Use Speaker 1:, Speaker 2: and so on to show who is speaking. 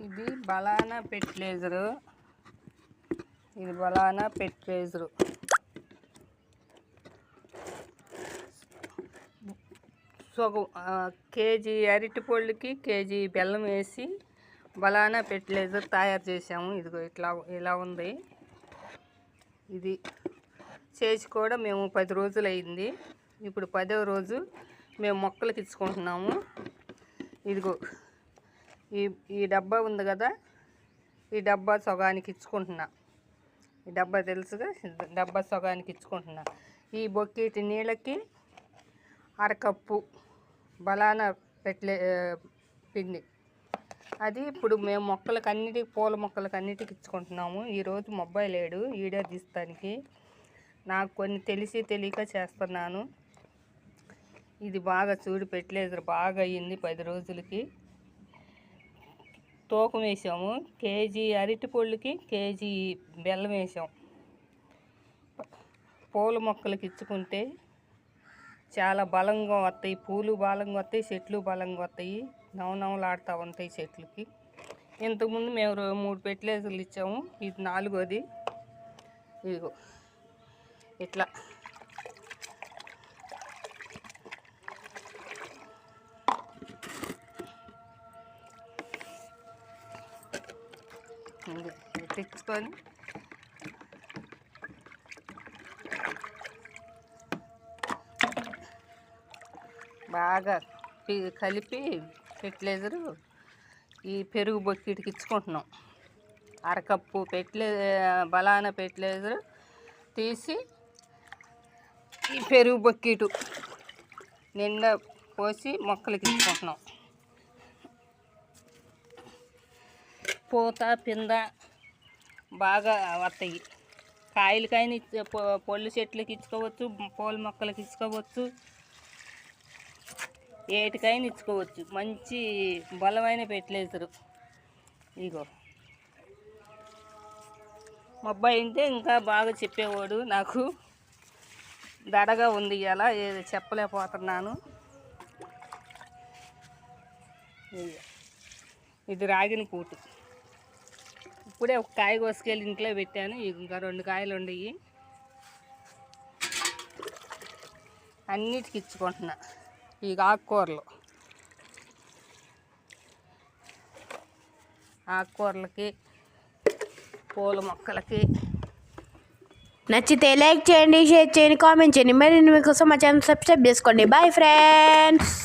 Speaker 1: ఇది బలానా ఫెర్టిలైజరు. ఇది బలానా ఫెర్టిలైజరు. సగం కేజీ అరటిపళ్ళకి కేజీ బెల్లం వేసి బలానా ఫెర్టిలైజర్ తయారు చేసాము. ఇదిగో ఇలా ఉంది. ఇది చేసి కూడా మేము 10 రోజులు అయింది. ఇప్పుడు 10వ రోజు మేము మొక్కలకి ఇచ్చుకుంటున్నాము. ఇదిగో ఈ డబ్బా ఉంది కదా, ఈ డబ్బా సగానికి ఇచ్చుకుంటున్నా. ఈ డబ్బా తెలుసుగా, డబ్బా సగానికి ఇచ్చుకుంటున్నా. ఈ బొక్కెట్ నీళ్ళకి అరకప్పు బలానా పిండి. అది ఇప్పుడు మేము మొక్కలకి అన్నిటికి, పూల మొక్కలకి అన్నిటికి ఇచ్చుకుంటున్నాము. ఈరోజు మొబ్బాయి లేడు వీడియో తీస్తానికి. నాకు కొన్ని తెలిసి తెలియక చేస్తున్నాను. ఇది బాగా చూడు, ఫెర్టిలైజర్ బాగా అయ్యింది. 10 రోజులకి తూకం వేసాము. కేజీ అరటిపళ్ళకి కేజీ బెల్లం వేసాం. పూల మొక్కలకి ఇచ్చుకుంటే చాలా బలంగా వస్తాయి. పూలు బలంగా వస్తాయి, చెట్లు బలంగా వస్తాయి, నవనవలాడుతూ ఉంటాయి చెట్లకి. ఇంతకుముందు మేము 3 ఫెర్టిలైజర్లు ఇచ్చాము. ఇది 4వది. ఇదిగో ఇట్లా తెచ్చుకొని బాగా కలిపి ఫెర్టిలైజరు ఈ పెరుగు బొక్కెట్కి ఇచ్చుకుంటున్నాం. అరకప్పు బలానా ఫెర్టిలైజరు తీసి ఈ పెరుగు బొక్కెటు నిండా పోసి మొక్కలకి ఇచ్చుకుంటున్నాం. పూత పింద బాగా వస్తాయి. కాయలకైనా పళ్ళు చెట్లకి ఇచ్చుకోవచ్చు, పూల మొక్కలకి ఇచ్చుకోవచ్చు, ఏటికైనా ఇచ్చుకోవచ్చు. మంచి బలమైన ఫెర్టిలైజరు. ఇగో మా అబ్బాయి అంటే ఇంకా బాగా చెప్పేవాడు. నాకు దడగా ఉంది, ఇలా ఏదో చెప్పలేకపోతున్నాను. ఇది రాగిన కూటు. ఇప్పుడే ఒక కాయ కోసుకెళ్ళి ఇంట్లో పెట్టాను. ఇంకా 2 కాయలు ఉండయి. అన్నిటికి ఇచ్చుకుంటున్నా. ఈ ఆకుకూరలకి పూల మొక్కలకి.
Speaker 2: నచ్చితే లైక్ చేయండి, షేర్ చేయండి, కామెంట్ చేయండి. మరి మీకోసం మా ఛానల్ సబ్స్క్రైబ్ చేసుకోండి. Bye friends.